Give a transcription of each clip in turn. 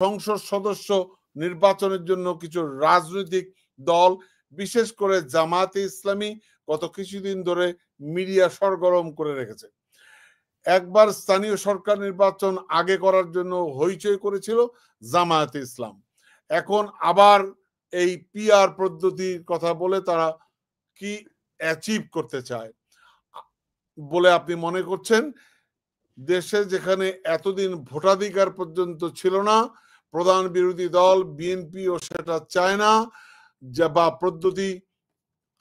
সংসদ সদস্য নির্বাচনের জন্য কিছু রাজনৈতিক দল, বিশেষ করে জামায়াতে ইসলামী, গত কিছুদিন ধরে মিডিয়া সরগরম করে রেখেছে। একবার স্থানীয় সরকার নির্বাচন আগে করার জন্য হইচই করেছিল জামায়াতে ইসলাম। এখন আবার এই পিআর পদ্ধতির কথা বলে তারা কি অ্যাচিভ করতে চায় বলে আপনি মনে করছেন? দেশে যেখানে এতদিন ভোটাধিকার পর্যন্ত ছিল না, প্রধান বিরোধী দল বিএনপিও সেটা চায় না, বা পদ্ধতি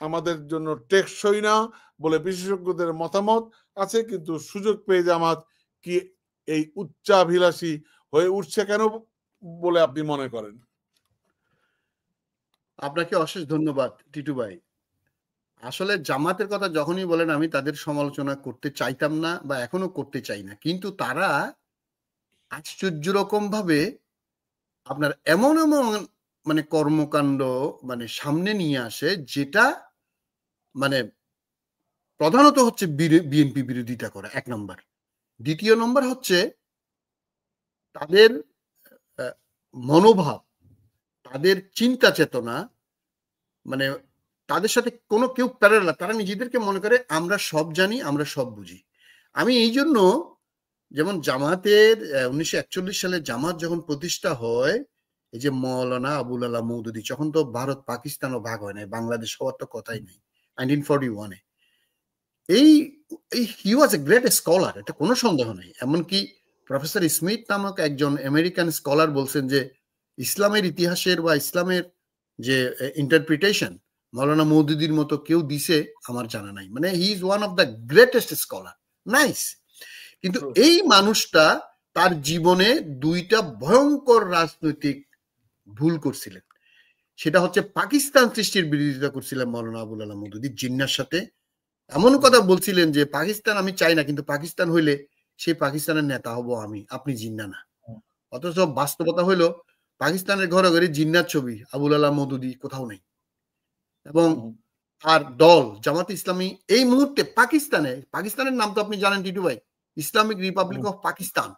আমাদের জন্য টেকসই না বলে বিশেষজ্ঞদের মতামত আছে, কিন্তু সুযোগ পেয়ে জামাত কি এই উচ্চাভিলাষী হয়ে উঠছে কেন বলে আপনি মনে করেন? আপনাকে অশেষ ধন্যবাদ টিটু ভাই। আসলে জামাতের কথা যখনই বলেন আমি তাদের সমালোচনা করতে চাইতাম না বা এখনো করতে চাই না, কিন্তু তারা আশ্চর্য রকম ভাবে আপনার এমন এমন মানে কর্মকাণ্ড মানে সামনে নিয়ে আসে যেটা মানে প্রধানত হচ্ছে বিএনপি বিরোধিতা করা, এক নম্বর। দ্বিতীয় নম্বর হচ্ছে তাদের মনোভাব, তাদের চিন্তা চেতনা, মানে তাদের সাথে কোনো কেউ প্যারালাল, তারা নিজেদেরকে মনে করে আমরা সব জানি, আমরা সব বুঝি। আমি এই জন্য যেমন জামাতের 1941 সালে জামাত যখন প্রতিষ্ঠা হয়, এই যে মৌলানা আবুল আলা মওদুদী, যখন তো ভারত পাকিস্তানও ভাগ হয় নাই, বাংলাদেশ হওয়ার তো কথাই নেই 1941-এ। এই হি ওয়াজ এ গ্রেট স্কলার, এটা কোনো সন্দেহ নেই। এমনকি প্রফেসর স্মিথ নামক একজন আমেরিকান স্কলার বলছেন যে ইসলামের ইতিহাসের বা ইসলামের যে ইন্টারপ্রিটেশন মৌলানা মওদুদীর মতো কেউ দিছে আমার জানা নাই। মানে he is one of the greatest scholar. Nice. কিন্তু এই মানুষটা তার জীবনে দুইটা ভয়ঙ্কর রাজনৈতিক ভুল করছিলেন। সেটা হচ্ছে পাকিস্তান সৃষ্টির বিরোধিতা করছিলেন মৌলানা আবুল আলা মওদুদী জিন্নার সাথে। এমন কথা বলছিলেন যে পাকিস্তান আমি চাই না, কিন্তু পাকিস্তান হইলে সেই পাকিস্তানের নেতা হব আমি, আপনি জিন্না না। অথচ বাস্তবতা হইলো পাকিস্তানের ঘরে ঘরে জিন্নার ছবি, আবুল আলা মওদুদী কোথাও নেই। এবং আর দল জামাত ইসলামী এই মুহূর্তে পাকিস্তানের নাম তো আপনি জানেন টিটু ভাই, ইসলামিক রিপাবলিক অফ পাকিস্তান।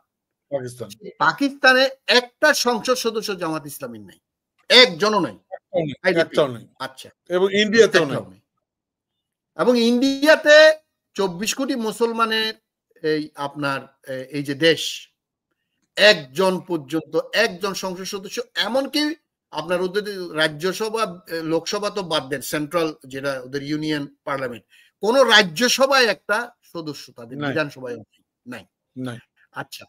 পাকিস্তানে একটা সংসদ সদস্য জামাত ইসলামীর নাই, একজনও নাই। আচ্ছা, এবং ইন্ডিয়াতেও নেই। এবং ইন্ডিয়াতে 24 কোটি মুসলমানের এই আপনার এই যে দেশ, একজন পর্যন্ত একজন সংসদ সদস্য, এমনকি আপনার ওদের রাজ্যসভা লোকসভা তো বাদ দেন, সেন্ট্রাল যেটা ওদের ইউনিয়ন পার্লামেন্ট, কোন রাজ্যসভায় একটা সদস্য তাদের বিধানসভায় নাই। আচ্ছা,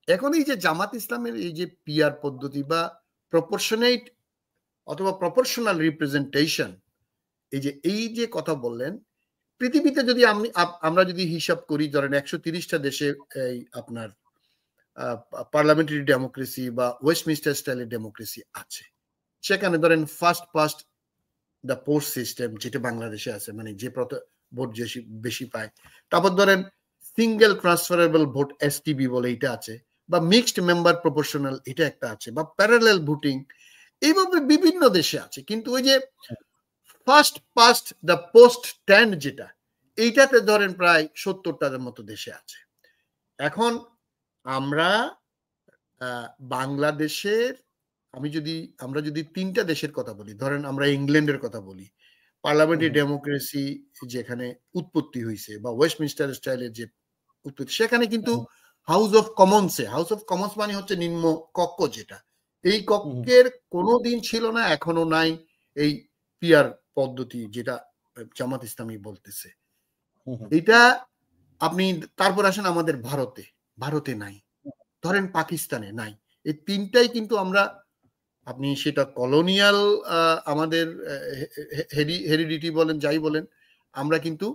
এখন এই যে জামাত ইসলামের এই যে পিআর পদ্ধতি বা প্রপোর্শনেট অথবা প্রপোর্শনাল রিপ্রেজেন্টেশন, এই যে কথা বললেন, পৃথিবীতে যদি আমরা যদি হিসাব করি, ধরেন 130টা দেশে এই আপনার পার্লামেন্টারি ডেমোক্রেসি বা ওয়েস্টমিনস্টার স্টাইলের ডেমোক্রেসি আছে। সেখানে ধরেন first past the post system যেটা বাংলাদেশে আছে, মানে যে ভোট বেশি পায়। তারপর ধরেন সিঙ্গেল ট্রান্সফারেবল ভোট এসটিবি বলে এটা আছে, বা মিক্সড মেম্বার প্রপোর্শনাল এটা একটা আছে, বা প্যারালেল ভোটিং, এইভাবে বিভিন্ন দেশে আছে। কিন্তু ওই যে first past the post stand যেটা, এইটাতে ধরেন প্রায় 70টার মতো দেশে আছে। এখন আমরা বাংলাদেশের আমরা যদি 3টা দেশের কথা বলি, ধরেন আমরা ইংল্যান্ডের কথা বলি, পার্লামেন্টারি ডেমোক্রেসি যেখানে উৎপত্তি হয়েছে বা ওয়েস্টমিনস্টার স্টাইলের যে উৎপত্তি, সেখানে কিন্তু হাউস অফ কমন্স মানে হচ্ছে নিম্ন কক্ষ, যেটা এই কক্ষের কোনোদিন ছিল না, এখনো নাই এই পিআর পদ্ধতি যেটা জামাত ইসলামী বলতেছে। এটা আপনি তারপর আসেন আমাদের ভারতে নাই, ধরেন পাকিস্তানে নাই। এই তিনটাই কিন্তু আমরা, আপনি সেটা কলোনিয়াল আমাদের হেরিডিটি বলেন, যাই বলেন, আমরা কিন্তু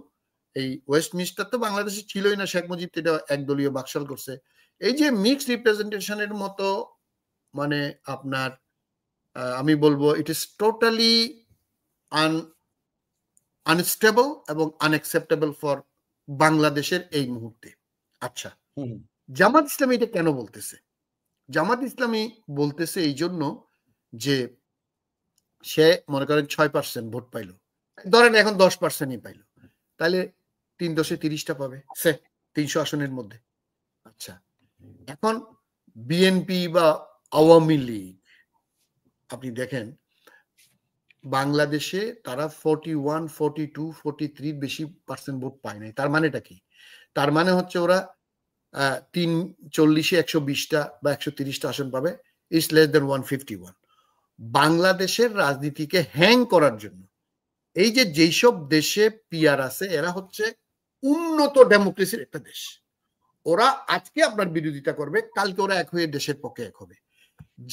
এই ওয়েস্টমিনস্টার তো বাংলাদেশে ছিলই না, শেখ মুজিব এটা একদলীয় বাকশাল করছে। এই যে মিক্সড রিপ্রেজেন্টেশনের মতো, মানে আপনার আমি বলবো ইট ইজ টোটালি আনস্টেবল এবং আনএক্সেপ্টেবল ফর বাংলাদেশের এই মুহূর্তে। আচ্ছা, জামাত ইসলামী এটা কেন বলতেছে? জামাত ইসলামী বলতেছে এই জন্য যে সে মনে করেন 6% ভোট পাইল, ধরেন এখন 10%ই পাইল, তাহলে 3×10=30টা পাবে সে 300 আসনের মধ্যে। আচ্ছা, এখন বিএনপি বা আওয়ামী লীগ, আপনি দেখেন বাংলাদেশে তারা 41, 42, 43 বেশি পার্সেন্ট ভোট পায় নাই। তার মানেটা কি? তার মানে হচ্ছে ওরা 340-এ 120টা বা 130টা আসন পাবে, ইজ লেস দেন 151। বাংলাদেশের রাজনীতিকে হ্যাং করার জন্য এই যে যেসব দেশে পিআর আছে এরা হচ্ছে উন্নত ডেমোক্রেসির একটা দেশ। ওরা আজকে আপনার বিরোধিতা করবে, কালকে ওরা এক হয়ে দেশের পক্ষে এক হবে।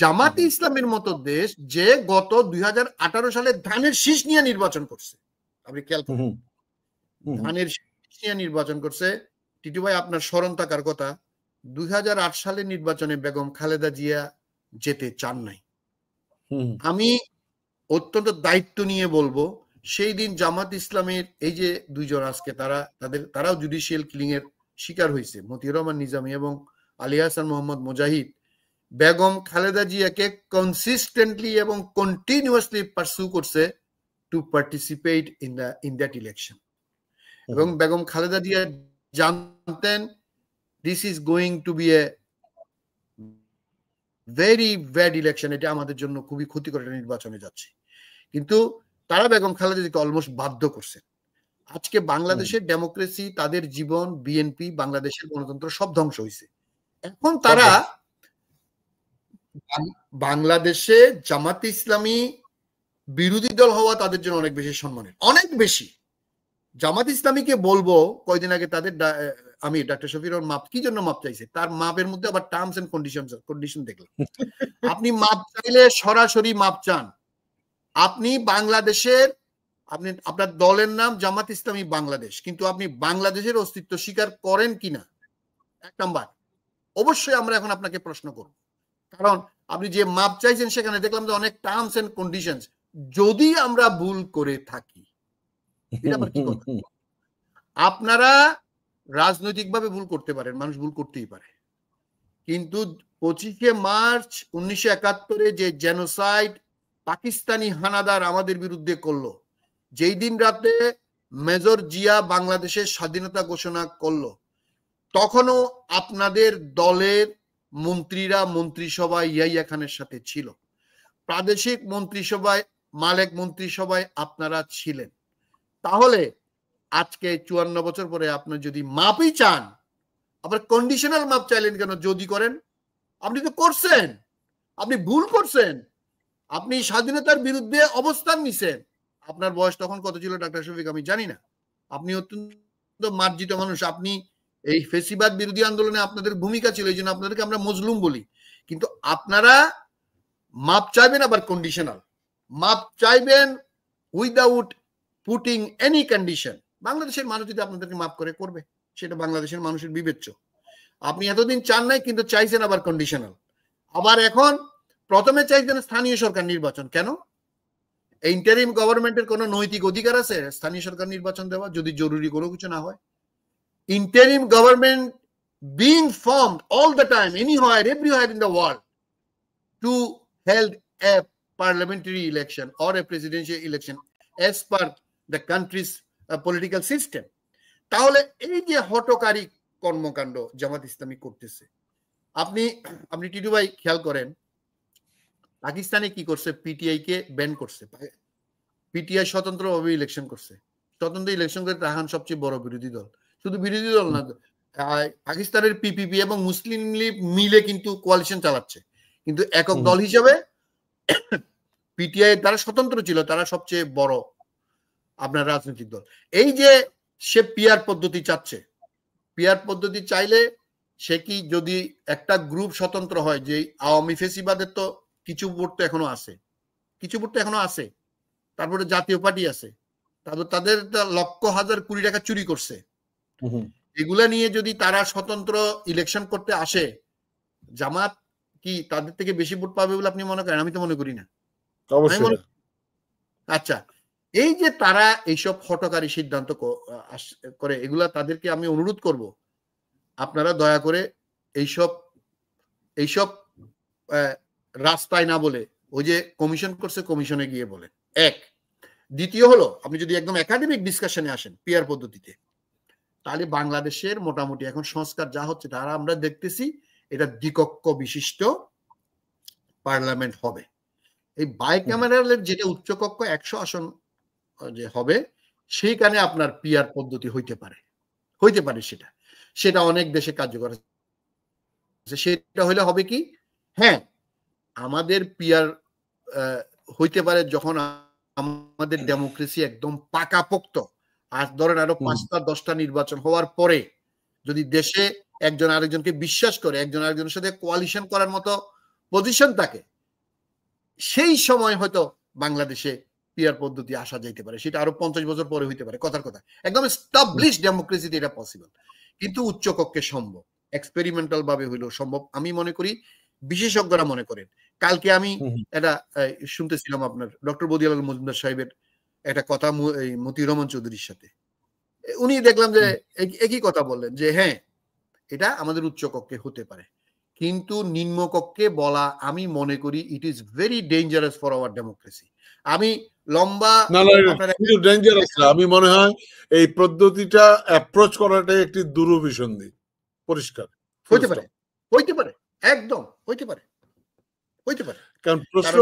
জামাতে ইসলামের মতো দেশ যে গত 2018 সালে ধানের শীষ নিয়ে নির্বাচন করছে, আপনি খেয়াল করুন, ধানের শীষ নিয়ে নির্বাচন করছে। টিটু ভাই আপনার স্মরণ থাকার কথা, 2008 সালের নির্বাচনে বেগম খালেদা জিয়া যেতে চান নাই। আমি অত্যন্ত দায়িত্ব নিয়ে বলবো, সেই দিন জামাত ইসলামের এই যে দুইজন আজকে তারাও জুডিশিয়াল কিলিং এর শিকার হয়েছে, মতিউর রহমান নিজামী এবং আলী হাসান মোহাম্মদ মুজাহিদ, বেগম খালেদা জিয়াকে কনসিস্টেন্টলি এবং কন্টিনিউয়াসলি পারসু করছে to participate in that election. এবং বেগম খালেদা জিয়া জানতেন this is going to be a very bad election, এটা আমাদের জন্য খুবই ক্ষতিকর একটা নির্বাচনে যাচ্ছে। কিন্তু তারা বেগম খালেদা জিয়াকে অলমোস্ট বাধ্য করছে। আজকে বাংলাদেশের ডেমোক্রেসি, তাদের জীবন, বিএনপি, বাংলাদেশের গণতন্ত্র সব ধ্বংস হয়েছে। এখন তারা বাংলাদেশে জামাতে ইসলামী বিরোধী দল হওয়া তাদের জন্য অনেক বেশি সম্মানের, অনেক বেশি। জামাত ইসলামীকে বলবো, কয়দিন আগে তাদের আমি ডাক্তার শফির মাপ কি জন্য মাপ চাইছে, তার মাপের মধ্যে আবার টার্মস এন্ড কন্ডিশন দেখলাম। আপনি মাপ চাইলে সরাসরি মাপ চান। আপনি বাংলাদেশের, আপনি আপনার দলের নাম জামাত ইসলামী বাংলাদেশ, কিন্তু আপনি বাংলাদেশের অস্তিত্ব স্বীকার করেন কিনা, এক নাম্বার। অবশ্যই আমরা এখন আপনাকে প্রশ্ন করব, কারণ আপনি যে মাপ চাইছেন সেখানে দেখলাম যে অনেক টার্মস এন্ড কন্ডিশনস। যদি আমরা ভুল করে থাকি, এটা আবার কি কথা? আপনারা রাজনৈতিকভাবে ভুল করতে পারেন, মানুষ ভুল করতেই পারে, কিন্তু 25শে মার্চ 1971-এ যে জেনোসাইড পাকিস্তানি হানাদার আমাদের বিরুদ্ধে করলো, যেই দিন রাতে মেজর জিয়া বাংলাদেশের স্বাধীনতা ঘোষণা করলো, তখনও আপনাদের দলের মন্ত্রীরা মন্ত্রিসভায় ইয়াহিয়া খানের সাথে ছিল, প্রাদেশিক মন্ত্রিসভায়, মালেক মন্ত্রিসভায় আপনারা ছিলেন। তাহলে আজকে 54 বছর পরে আপনি যদি মাপই চান, আবার কন্ডিশনাল মাপ চাইলেন কেন? যদি করেন, আপনি তো করছেন, আপনি ভুল করছেন, আপনি স্বাধীনতার বিরুদ্ধে অবস্থান নিছেন। আপনার বয়স তখন কত ছিল ডাক্তার শফিক আমি জানি না, আপনি অত্যন্ত মার্জিত মানুষ, আপনি এই ফেসিবাদ বিরোধী আন্দোলনে আপনাদের ভূমিকা ছিল, এই জন্য আপনাদেরকে আমরা মজলুম বলি। কিন্তু আপনারা মাপ চাইবেন, আবার কন্ডিশনাল মাপ চাইবেন, উইদাউট পুটিং এনি কন্ডিশন। বাংলাদেশের মানুষ যদি আপনাদেরকে মাফ করে, করবে, সেটা বাংলাদেশের মানুষের বিবেচ্য। আপনি এতদিন চান নাই, কিন্তু চাইছেন আবার কন্ডিশনাল। আবার এখন প্রথমে চাইছেন স্থানীয় সরকার নির্বাচন। কেন? ইন্টারিম গভর্নমেন্টের কোনো নৈতিক অধিকার আছে স্থানীয় সরকার নির্বাচন দেওয়া, যদি জরুরি কোনো কিছু না হয়? Interim government being formed all the time, anywhere, everywhere in the world, to held a parliamentary election or a presidential election as per the country's political system. তাহলে এই যে হঠকারী কর্মকাণ্ড জামাত ইসলামী করতেছে, আপনি টিটু ভাই খেয়াল করেন, পাকিস্তানে কি করছে? পিটিআই কে ব্যান করছে। পিটিআই স্বতন্ত্রভাবে ইলেকশন করছে, স্বতন্ত্র ইলেকশন করে রাখান সবচেয়ে বড় বিরোধী দল। শুধু বিরোধী দল না, পাকিস্তানের পিপিপি এবং মুসলিম লীগ মিলে কিন্তু কোয়ালিশন চালাচ্ছে, কিন্তু একক দল হিসেবে পিটিআই তারা স্বতন্ত্র ছিল, তারা সবচেয়ে বড় আপনার রাজনৈতিক দল। এই যে সে পিআর পদ্ধতি চাচ্ছে, পিআর পদ্ধতি চাইলে সে কি, যদি একটা গ্রুপ স্বতন্ত্র হয়, যে আওয়ামী ফেসিবাদের তো কিছু ভোট তো এখনো আছে, কিছু ভোট তো এখনো আছে, তারপরে জাতীয় পার্টি আছে, তারপর তাদের লক্ষ হাজার কোটি টাকা চুরি করছে, এগুলা নিয়ে যদি তারা স্বতন্ত্র ইলেকশন করতে আসে, জামাত কি তাদের থেকে বেশি ভোট পাবে বলে আপনি মনে করেন? আমি তো মনে করি না। আচ্ছা, এই যে তারা এইসব হঠকারী সিদ্ধান্ত করে, এগুলা তাদেরকে আমি অনুরোধ করব, আপনারা দয়া করে এইসব রাস্তায় না বলে, ওই যে কমিশন করছে কমিশনে গিয়ে বলেন। এক, দ্বিতীয় হলো, আপনি যদি একদম একাডেমিক ডিসকাশনে আসেন পিআর পদ্ধতিতে, তাহলে বাংলাদেশের মোটামুটি এখন সংস্কার যা হচ্ছে, তারা আমরা দেখতেছি এটা দ্বিকক্ষ বিশিষ্ট পার্লামেন্ট হবে। এই বাইক্যামেরালের যেটা উচ্চকক্ষ 100 আসন যে হবে, সেইখানে আপনার পিআর পদ্ধতি হইতে পারে সেটা অনেক দেশে কার্যকর আছে। সেটা হলে হবে কি, হ্যাঁ আমাদের পিআর হইতে পারে যখন আমাদের ডেমোক্রেসি একদম পাকাপোক্ত, আর ধরেন আরো 5টা 10টা নির্বাচন হওয়ার পরে যদি দেশে একজন আরেকজনকে বিশ্বাস করে, একজন আরেকজনের সাথে কোয়ালিশন করার মতো পজিশন থাকে, সেই সময় হয়তো বাংলাদেশে পিআর পদ্ধতি আসা যাইতে পারে। সেটা আরো 50 বছর পরে হইতে পারে, কথার কথা। একদম এস্টাবলিশ ডেমোক্রেসিতে এটা পসিবল, কিন্তু উচ্চকক্ষে সম্ভব, এক্সপেরিমেন্টাল ভাবে হইলেও সম্ভব আমি মনে করি, বিশেষজ্ঞরা মনে করেন। কালকে আমি এটা শুনতেছিলাম আপনার ডক্টর বদিউল মজুমদার সাহেবের একটা কথা মতিউর রহমান চৌধুরীর সাথে, উনি দেখলাম যে একই কথা বললেন যে হ্যাঁ এটা আমাদের উচ্চকক্ষে হতে পারে, কিন্তু নিম্নকক্ষে বলা আমি মনে করি it is very dangerous for our democracy. আমি লম্বা ডেঞ্জারাস না, আমি মনে হয় এই পদ্ধতিটা অ্যাপ্রোচ করাটাই একটি দুরভিসন্ধি, পরিষ্কার হইতে পারে একদম হইতে পারে। কারণ প্রশ্ন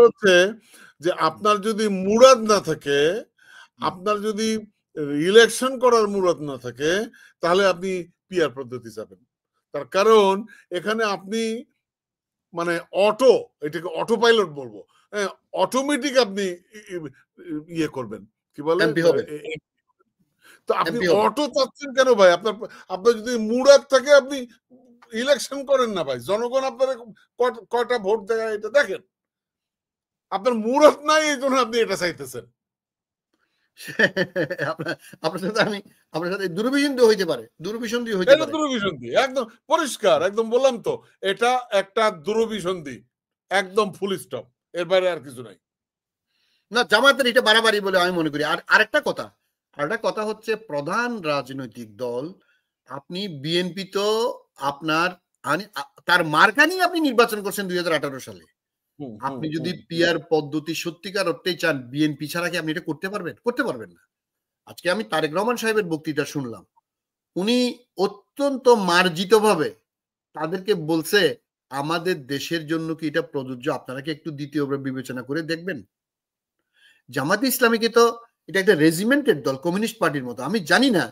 হচ্ছে যে আপনার যদি মুরাদ না থাকে, আপনার যদি ইলেকশন করার মুরাদ না থাকে, তাহলে আপনি পিআর পদ্ধতি যাবেন। তার কারণ এখানে আপনি মানে এটাকে অটো পাইলট বলবো, অটোমেটিক আপনি ইয়ে করবেন, কি বলে, তো আপনি অটো চাচ্ছেন কেন ভাই? আপনার যদি মুরাদ থাকে আপনি ইলেকশন করেন না ভাই, জনগণ আপনার কয়টা ভোট দেয় এটা দেখেন। আপনার মুরাদ নাই, এই জন্য আপনি এটা চাইতেছেন। আপনার সাথে দুরভিসন্ধি হইতে পারে, দুরভিসন্ধি একদম পরিষ্কার, একদম বললাম তো, এটা একটা দুরভিসন্ধি, একদম ফুল স্টপ, এর বাইরে আর কিছু নাই। না, জামায়াতের এটা বাড়াবাড়ি বলে আমি মনে করি। আর আরেকটা কথা হচ্ছে, প্রধান রাজনৈতিক দল আপনি বিএনপি তো আপনার তার মার্কা নিয়ে আপনি নির্বাচন করছেন 2018 সালে। আপনি যদি পিআর পদ্ধতি সত্যিকার অর্থে চান, বিএনপি ছাড়া কি আপনি এটা করতে পারবেন না। আজকে আমি তারেক রহমান সাহেবের বক্তৃতা শুনলাম, উনি অত্যন্ত মার্জিত ভাবে তাদেরকে বলছে আমাদের দেশের জন্য কি এটা প্রযোজ্য, আপনারা কি একটু দ্বিতীয়বার বিবেচনা করে দেখবেন। জামাতে ইসলামীকে তো এটা একটা রেজিমেন্টেড দল, কমিউনিস্ট পার্টির মতো। আমি জানি না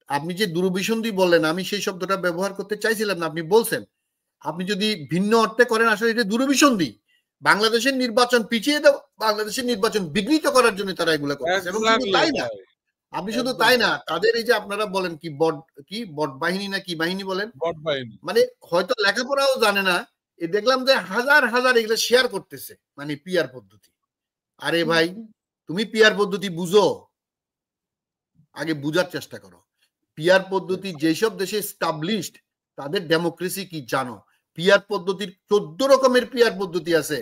আপনি যে দুরভিসন্ধি বললেন, আমি সেই শব্দটা ব্যবহার করতে চাইছিলাম না, আপনি বলছেন। আপনি যদি ভিন্ন অর্থে করেন, আসলে এটা দুরভিসন্ধি। বাংলাদেশের নির্বাচন পিছিয়ে দাও, বাংলাদেশের নির্বাচন বিঘ্নিত করার জন্য তারা এগুলো করছে। এবং শুধু তাই না, আপনি শুধু তাই না, তাদের এই যে আপনারা বলেন বট বাহিনী না কি বাহিনী বলেন, মানে হয়তো লেখাপড়াও জানে না, দেখলাম যে হাজার হাজার এগুলো শেয়ার করতেছে, মানে পিআর পদ্ধতি। আরে ভাই, তুমি পিআর পদ্ধতি বুঝো, আগে বুঝার চেষ্টা করো। পিআর পদ্ধতি যেসব দেশে এস্টাবলিশড, তাদের ডেমোক্রেসি কি জানো? পিআর পদ্ধতির 14 রকমের পিআর পদ্ধতি আছে।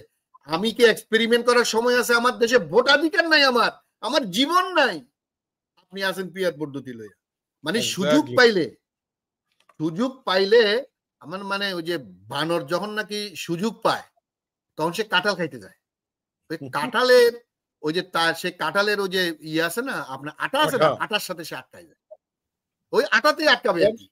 আমি কি এক্সপেরিমেন্ট করার সময় আছে? আমার দেশে ভোটাধিকার নাই, আমার জীবন নাই, আপনি আছেন পিআর পদ্ধতি লইয়া। মানে সুযোগ পাইলে আমার মানে ওই যে বানর যখন নাকি সুযোগ পায় তখন সে কাঁঠাল খাইতে যায়। ওই কাঁঠালের ওই যে সে কাঁঠালের ওই যে ইয়ে আছে না, আপনার আটা আছে না, আটার সাথে সে আটকায় যায়, ওই আটাতেই আটকাবে আর কি।